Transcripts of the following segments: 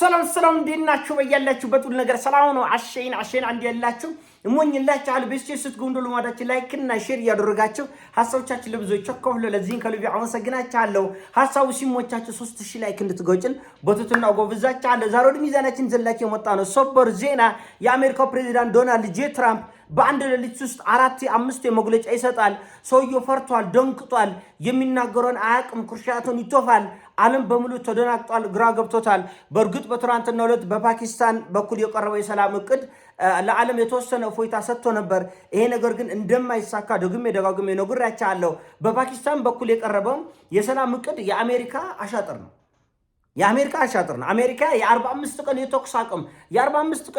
ሰላም እንዴናችሁ በያላችሁበት ሁሉ ነገር ሰላም ነው። አሸይን አንድ ያላችሁ እሞኝላችሁ አለ በስቴስ ስትጎንዶሉ ማዳችሁ ላይክ እና ሼር ያደረጋችሁ ሐሳቦቻችሁ ለብዙዎች ቸኮለ ለዚህን ከልብ አመሰግናችኋለሁ። ሐሳቡ ሲሞቻችሁ 3000 ላይክ እንድትጎጭን በትትና ጎብዛችኋለሁ። ዛሬ ወደ ሚዛናችን ዘላችሁ የመጣ ነው ሰበር ዜና የአሜሪካው ፕሬዝዳንት ዶናልድ ጄ ትራምፕ በአንድ ሌሊት ውስጥ 4-5 መግለጫ ይሰጣል። ሰውየው ፈርቷል፣ ደንቅጧል፣ የሚናገረውን አያቅም፣ ኩርሻቱን ይቶፋል። ዓለም በሙሉ ተደናግጧል፣ ግራ ገብቶታል። በእርግጥ በትናንትናው ዕለት በፓኪስታን በኩል የቀረበው የሰላም እቅድ ለዓለም የተወሰነ እፎይታ ሰጥቶ ነበር። ይሄ ነገር ግን እንደማይሳካ ደጋግሜ ነግሬያችኋለሁ። በፓኪስታን በኩል የቀረበው የሰላም እቅድ የአሜሪካ አሻጥር ነው። አሜሪካ የ45 ቀን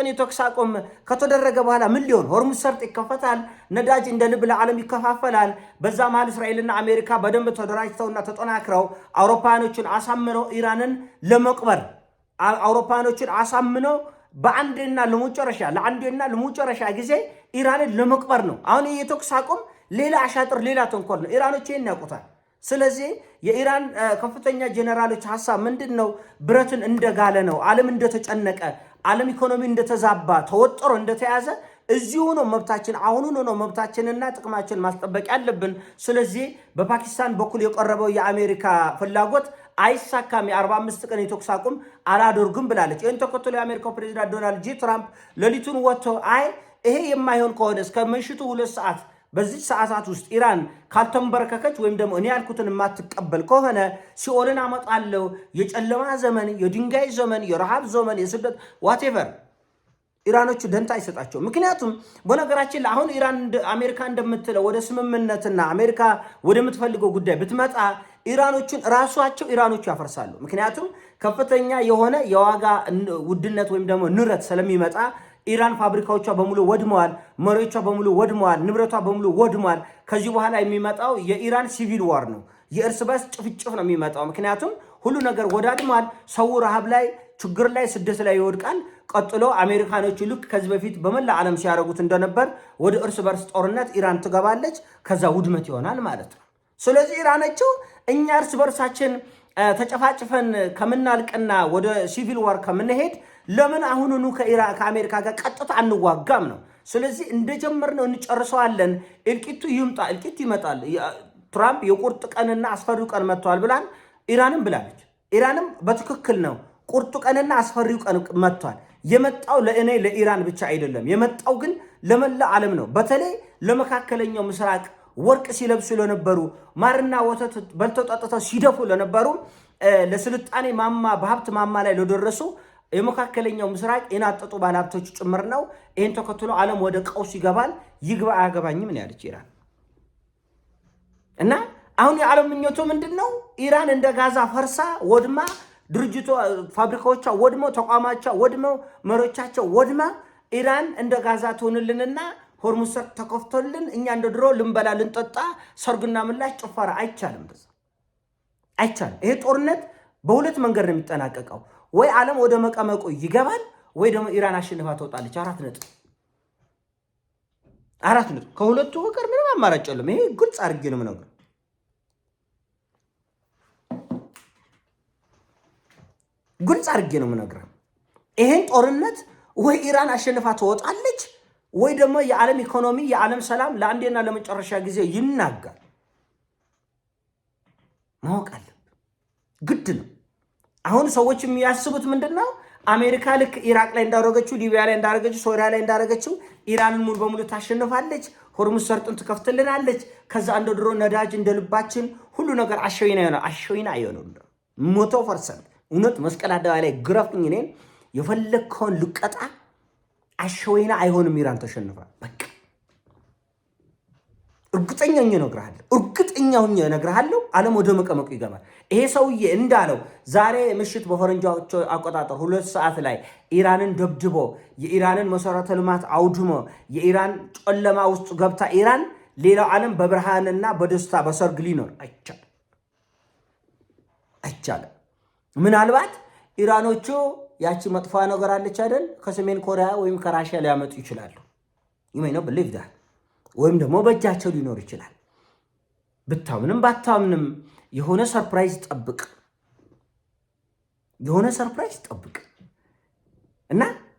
የተኩስ አቁም ከተደረገ በኋላ ምን ሊሆን ሆርሙዝ ሰርጥ ይከፈታል፣ ነዳጅ እንደ ልብ ለዓለም ይከፋፈላል። በዛ መሃል እስራኤልና አሜሪካ በደንብ ተደራጅተውና ተጠናክረው አውሮፓውያኖችን አሳምነው ኢራንን ለመቅበር ለአንዴና ለመጨረሻ ጊዜ ኢራንን ለመቅበር ነው። አሁን የተኩስ አቁም ሌላ አሻጥር፣ ሌላ ተንኮል ነው። ኢራኖች ይሄን ያውቁታል። ስለዚህ የኢራን ከፍተኛ ጀነራሎች ሐሳብ ምንድነው? ብረትን እንደጋለ ነው። ዓለም እንደተጨነቀ፣ ዓለም ኢኮኖሚ እንደተዛባ፣ ተወጥሮ እንደተያዘ እዚሁ ነው መብታችን፣ አሁኑን ነው መብታችንና ጥቅማችን ማስጠበቅ ያለብን። ስለዚህ በፓኪስታን በኩል የቀረበው የአሜሪካ ፍላጎት አይሳካም፣ የ45 ቀን የተኩስ አቁም አላደርግም ብላለች። ይህን ተከትሎ የአሜሪካው ፕሬዝዳንት ዶናልድ ጄ ትራምፕ ሌሊቱን ወጥቶ ይሄ የማይሆን ከሆነ እስከ ምሽቱ 2 ሰዓት በዚህ ሰዓታት ውስጥ ኢራን ካልተንበረከከች ወይም ደግሞ እኔ ያልኩትን የማትቀበል ከሆነ ሲኦልን አመጣለሁ፣ የጨለማ ዘመን፣ የድንጋይ ዘመን፣ የረሃብ ዘመን፣ የስደት ዋቴቨር ኢራኖቹ ደንታ አይሰጣቸው። ምክንያቱም በነገራችን ላይ አሁን አሜሪካ እንደምትለው ወደ ስምምነትና አሜሪካ ወደምትፈልገው ጉዳይ ብትመጣ ኢራኖቹ ያፈርሳሉ። ምክንያቱም ከፍተኛ የሆነ የዋጋ ውድነት ወይም ደግሞ ንረት ስለሚመጣ ኢራን ፋብሪካዎቿ በሙሉ ወድመዋል፣ መሪዎቿ በሙሉ ወድመዋል፣ ንብረቷ በሙሉ ወድመዋል። ከዚህ በኋላ የሚመጣው የኢራን ሲቪል ዋር ነው፣ የእርስ በርስ ጭፍጭፍ ነው የሚመጣው። ምክንያቱም ሁሉ ነገር ወዳድሟል። ሰው ረሃብ ላይ፣ ችግር ላይ፣ ስደት ላይ ይወድቃል። ቀጥሎ አሜሪካኖቹ ልክ ከዚህ በፊት በመላ ዓለም ሲያደርጉት እንደነበር ወደ እርስ በርስ ጦርነት ኢራን ትገባለች። ከዛ ውድመት ይሆናል ማለት ነው። ስለዚህ ኢራኖቹ እኛ እርስ በርሳችን ተጨፋጭፈን ከምናልቅና ወደ ሲቪል ዋር ከምንሄድ ለምን አሁኑኑ ከአሜሪካ ጋር ቀጥታ አንዋጋም ነው። ስለዚህ እንደጀመርነው እንጨርሰዋለን። እልቂቱ ይመጣል። ትራምፕ የቁርጥ ቀንና አስፈሪው ቀን መጥቷል ብላን ኢራንም ብላለች። ኢራንም በትክክል ነው፣ ቁርጡ ቀንና አስፈሪው ቀን መጥቷል። የመጣው ለኢራን ብቻ አይደለም፣ የመጣው ግን ለመላ ዓለም ነው። በተለይ ለመካከለኛው ምስራቅ ወርቅ ሲለብሱ ለነበሩ፣ ማርና ወተት በልተው ጠጥተው ሲደፉ ለነበሩ፣ ለስልጣኔ ማማ በሀብት ማማ ላይ ለደረሱ የመካከለኛው ምስራቅ የናጠጡ ባለሀብቶች ጭምር ነው። ይህን ተከትሎ ዓለም ወደ ቀውስ ይገባል። ይግባ አያገባኝም ነው ያለች ኢራን። እና አሁን የዓለም ምኞቱ ምንድነው? ኢራን እንደ ጋዛ ፈርሳ ወድማ፣ ድርጅቶ ፋብሪካዎቿ ወድመው፣ ተቋማቿ ወድመው፣ መሪዎቻቸው ወድማ ኢራን እንደ ጋዛ ትሆንልንና ሆርሙዝ ሰርጥ ተከፍቶልን እኛ እንደ ድሮ ልንበላ ልንጠጣ፣ ሰርግና ምላሽ ጭፈራ አይቻልም። ይሄ ጦርነት በሁለት መንገድ ነው የሚጠናቀቀው። ወይ ዓለም ወደ መቀመቁ ይገባል፣ ወይ ደግሞ ኢራን አሸንፋ ትወጣለች። 4 ነጥብ። ከሁለቱ በቀር ምንም አማራጭ የለም። ይሄ ግልጽ አድርጌ ነው የምነግርህ። ይሄን ጦርነት ወይ ኢራን አሸንፋ ትወጣለች፣ ወይ ደግሞ የዓለም ኢኮኖሚ፣ የዓለም ሰላም ለአንዴና ለመጨረሻ ጊዜ ይናጋል። ማወቅ አለብን፣ ግድ ነው። አሁን ሰዎች የሚያስቡት ምንድነው? አሜሪካ ልክ ኢራቅ ላይ እንዳደረገችው፣ ሊቢያ ላይ እንዳደረገችው፣ ሶሪያ ላይ እንዳደረገችው ኢራንን ሙሉ በሙሉ ታሸንፋለች፣ ሆርሙዝ ሰርጥን ትከፍትልናለች። ከዛ እንደ ድሮ ነዳጅ እንደ ልባችን ሁሉ ነገር አሸይና አይሆንም። 100% እውነት መስቀል አደባባይ ላይ ግረፍኝ፣ እኔን የፈለግከውን ልቀጣ፣ አሸይና አይሆንም። ኢራን ተሸንፋ በቃ እርግጠኛ ሆኜ እነግርሃለሁ። ዓለም ወደ መቀመቁ ይገባል። ይሄ ሰውዬ እንዳለው ዛሬ ምሽት በፈረንጆች አቆጣጠር 2 ሰዓት ላይ ኢራንን ደብድቦ የኢራንን መሰረተ ልማት አውድሞ የኢራን ጨለማ ውስጥ ገብታ ኢራን ሌላው ዓለም በብርሃንና በደስታ በሰርግ ሊኖር አይቻልም። ምናልባት ኢራኖቹ ያቺ መጥፎ ነገር አለች አይደል? ከሰሜን ኮሪያ ወይም ከራሽያ ሊያመጡ ይችላሉ። ነው believe that ወይም ደግሞ በእጃቸው ሊኖር ይችላል። ብታምንም ባታምንም የሆነ ሰርፕራይዝ ጠብቅ።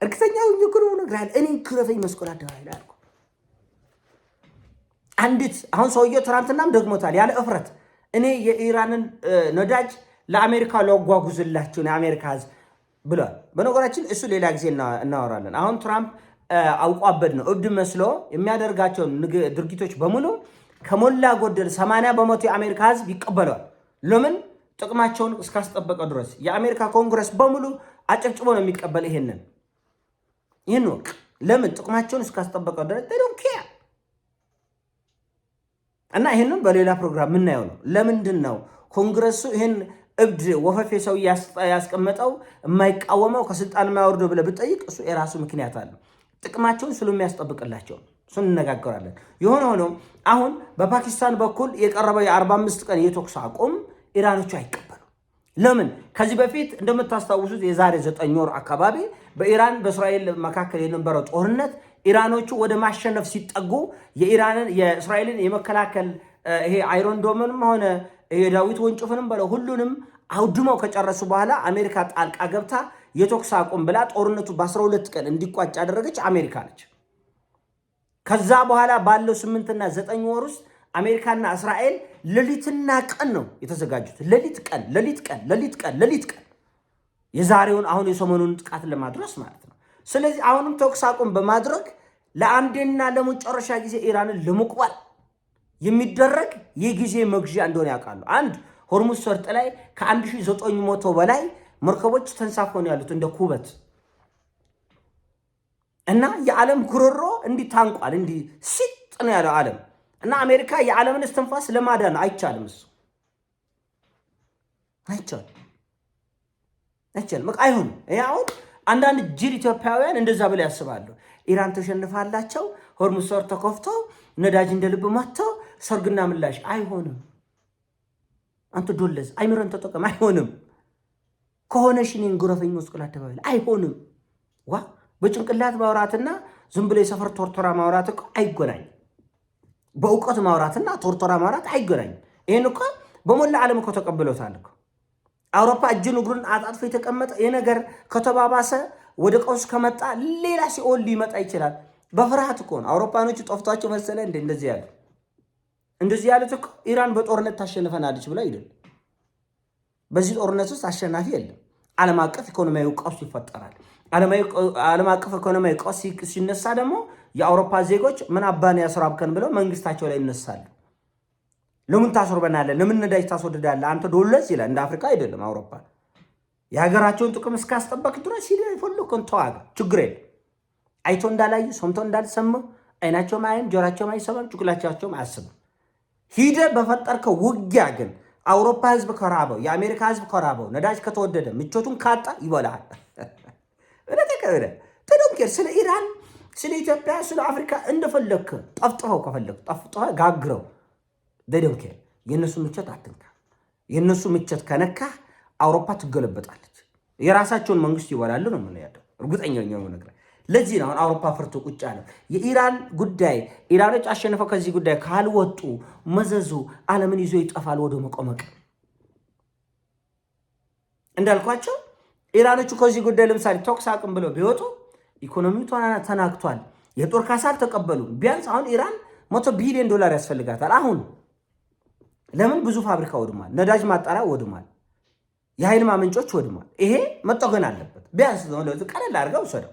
እርግጠኛው ይግሩ ነግራል እኔ ክረፈኝ መስኮል አደባባይ ላይ አልኩ። አንዲት አሁን ሰውየው ትናንትናም ደግሞታል ያለ እፍረት እኔ የኢራንን ነዳጅ ለአሜሪካ ለጓጉዝላችሁ የአሜሪካ ህዝብ ብሏል። በነገራችን እሱ ሌላ ጊዜ እናወራለን። አሁን ትራምፕ አውቋበድ ነው እብድ መስሎ የሚያደርጋቸውን ድርጊቶች በሙሉ ከሞላ ጎደል 80% የአሜሪካ ህዝብ ይቀበለዋል። ለምን? ጥቅማቸውን እስካስጠበቀ ድረስ የአሜሪካ ኮንግረስ በሙሉ አጨብጭቦ ነው የሚቀበል። ይህን ወቅ ለምን? ጥቅማቸውን እስካስጠበቀ ድረስ ዶንት ኬር። እና ይህንን በሌላ ፕሮግራም የምናየው ነው። ለምንድን ነው ኮንግረሱ ይህን እብድ ወፈፌ ሰው ያስቀመጠው የማይቃወመው ከስልጣን የማያወርደው ብለህ ብትጠይቅ እሱ የራሱ ምክንያት አለ። ጥቅማቸውን ስለሚያስጠብቅላቸው እሱ እንነጋገራለን። የሆነ ሆኖ አሁን በፓኪስታን በኩል የቀረበው የ45 ቀን የተኩስ አቁም ኢራኖቹ አይቀበሉ። ለምን? ከዚህ በፊት እንደምታስታውሱት የዛሬ 9 ወር አካባቢ በኢራን በእስራኤል መካከል የነበረው ጦርነት ኢራኖቹ ወደ ማሸነፍ ሲጠጉ የእስራኤልን የመከላከል ይሄ አይሮን ዶምንም ሆነ የዳዊት ወንጭፍንም በለው ሁሉንም አውድመው ከጨረሱ በኋላ አሜሪካ ጣልቃ ገብታ የተኩስ አቁም ብላ ጦርነቱ በ12 ቀን እንዲቋጭ ያደረገች አሜሪካ ነች። ከዛ በኋላ ባለው 8 እና 9 ወር ውስጥ አሜሪካና እስራኤል ሌሊትና ቀን ነው የተዘጋጁት። ሌሊት ቀን የዛሬውን አሁን የሰሞኑን ጥቃት ለማድረስ ማለት ነው። ስለዚህ አሁንም ተኩስ አቁም በማድረግ ለአንዴና ለመጨረሻ ጊዜ ኢራንን ለመቅበል የሚደረግ የጊዜ መግዣ እንደሆነ ያውቃሉ። አንድ ሆርሙዝ ሰርጥ ላይ ከ1900 በላይ መርከቦች ተንሳፈው ነው ያሉት እንደ ኩበት እና የዓለም ጉሮሮ እንዲህ ታንቋል፣ እንዲህ ሲጥ ነው ያለው ዓለም እና አሜሪካ የዓለምን እስትንፋስ ለማዳን አይቻልም። እሱ አይቻልም። በቃ አይሆንም። አሁን አንዳንድ ጅል ኢትዮጵያውያን እንደዛ ብለው ያስባሉ። ኢራን ተሸንፋላቸው ሆርሙዝ ሰርጥ ተከፍቶ ነዳጅ እንደ ልብ መጥተው ሰርግና ምላሽ አይሆንም። አንተ ዶለዝ አይምረን ተጠቀም። አይሆንም። ከሆነ ሽኔን ጉረፈኝ መስቀል አደባባይ አይሆንም። በጭንቅላት ማውራትና ዝም ብሎ የሰፈር ቶርቶራ ማውራት እኮ አይገናኝም። በእውቀት ማውራትና ቶርቶራ ማውራት አይገናኝም። ይሄን እኮ በሞላ ዓለም እኮ ተቀብሎታል እኮ። አውሮፓ እጅን እግሩን አጣጥፎ የተቀመጠ የነገር ከተባባሰ ወደ ቀውስ ከመጣ ሌላ ሲኦል ሊመጣ ይችላል። በፍርሃት እኮ ነው። አውሮፓኖቹ ጠፍቷቸው መሰለ እንደዚህ ያሉት እኮ ኢራን በጦርነት ታሸንፈናለች ብላ አይደል። በዚህ ጦርነት ውስጥ አሸናፊ የለም። ዓለም አቀፍ ኢኮኖሚያዊ ቀውስ ይፈጠራል። ዓለም አቀፍ ኢኮኖሚያዊ ቀውስ ሲነሳ ደግሞ የአውሮፓ ዜጎች ምን አባን ያስራብከን ብለው መንግስታቸው ላይ ይነሳሉ። ለምን ታስርበናለህ? ለምን ነዳጅ ታስወድዳለህ? አንተ ዶለዝ ይላል። እንደ አፍሪካ አይደለም። አውሮፓ የሀገራቸውን ጥቅም እስካስጠበቅ ድረስ ይፈልኩን ተዋጋ፣ ችግር የለም። አይቶ እንዳላዩ ሰምቶ እንዳልሰሙ አይናቸውም አያይም፣ ጆሯቸውም አይሰማም፣ ጭንቅላታቸውም አያስብም። ሂደ በፈጠርከው ውጊያ ግን አውሮፓ ህዝብ ከራበው፣ የአሜሪካ ህዝብ ከራበው፣ ነዳጅ ከተወደደ፣ ምቾቱን ካጣ ይበላል። ተዶንኬር ስለ ኢራን፣ ስለ ኢትዮጵያ፣ ስለ አፍሪካ እንደፈለክ ጠፍጥፈው፣ ከፈለክ ጠፍጥፈው ጋግረው። ደዶንኬር የነሱ ምቾት አትንካ። የነሱ ምቾት ከነካ አውሮፓ ትገለበጣለች። የራሳቸውን መንግስት ይወላሉ ነው ምን ያለው እርግጠኛው ነው ነገር። ለዚህ ነው አውሮፓ ፍርቶ ቁጭ ያለው። የኢራን ጉዳይ ኢራኖች አሸንፈው ከዚህ ጉዳይ ካልወጡ መዘዙ ዓለምን ይዞ ይጠፋል ወደ መቆመቅ። እንዳልኳቸው ኢራኖቹ ከዚህ ጉዳይ ለምሳሌ ተኩስ አቁም ብለው ቢወጡ ኢኮኖሚው ተናግቷል። የጦር ካሳ ተቀበሉ። ቢያንስ አሁን ኢራን $100 ቢሊዮን ያስፈልጋታል። አሁን ለምን? ብዙ ፋብሪካ ወድሟል፣ ነዳጅ ማጣሪያ ወድሟል፣ የኃይል ማመንጮች ወድሟል። ይሄ መጠገን አለበት። ቢያንስ ቀለል አድርገው ወሰደው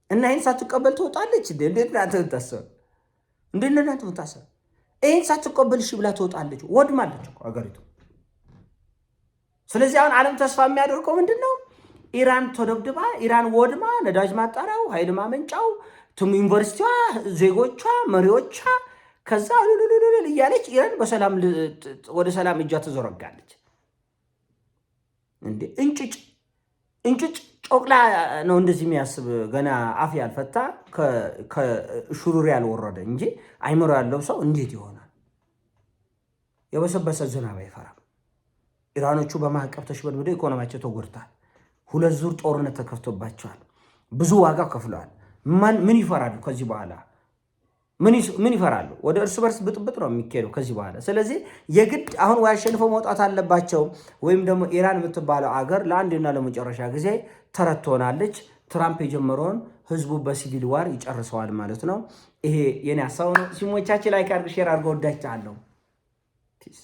እና ይህን ሳትቀበል ትወጣለች። እንዴት ናንተ ታሰብ? እንዴት ናንተ ታሰብ? ይህን ሳትቀበል እሺ ብላ ትወጣለች። ወድማለች እኮ አገሪቱ። ስለዚህ አሁን ዓለም ተስፋ የሚያደርገው ምንድነው? ኢራን ተደብድባ፣ ኢራን ወድማ፣ ነዳጅ ማጣሪያው፣ ኃይል ማመንጫው፣ ዩኒቨርሲቲዋ፣ ዜጎቿ፣ መሪዎቿ ከዛ እያለች ኢራን በሰላም ወደ ሰላም እጇ ትዘረጋለች። እንዴ እንጭጭ ጮቅላ ነው እንደዚህ የሚያስብ ገና አፍ ያልፈታ ከሹሩር ያልወረደ እንጂ አይምሮ ያለው ሰው እንዴት ይሆናል? የበሰበሰ ዝናብ አይፈራም። ኢራኖቹ በማዕቀብ ተሽበድብደው ኢኮኖሚያቸው ተጎድቷል። 2 ዙር ጦርነት ተከፍቶባቸዋል። ብዙ ዋጋ ከፍለዋል። ምን ይፈራሉ? ከዚህ በኋላ ምን ይፈራሉ? ወደ እርስ በርስ ብጥብጥ ነው የሚካሄደው ከዚህ በኋላ። ስለዚህ የግድ አሁን ወይ አሸንፈው መውጣት አለባቸው ወይም ደግሞ ኢራን የምትባለው አገር ለአንድና ለመጨረሻ ጊዜ ተረት ትሆናለች። ትራምፕ የጀመረውን ህዝቡ በሲቪል ዋር ይጨርሰዋል ማለት ነው። ይሄ የኔ ሀሳብ ነው። ሲሞቻችን ላይ ካርግ ሼር አድርገው ወዳችኋለሁ። ፒስ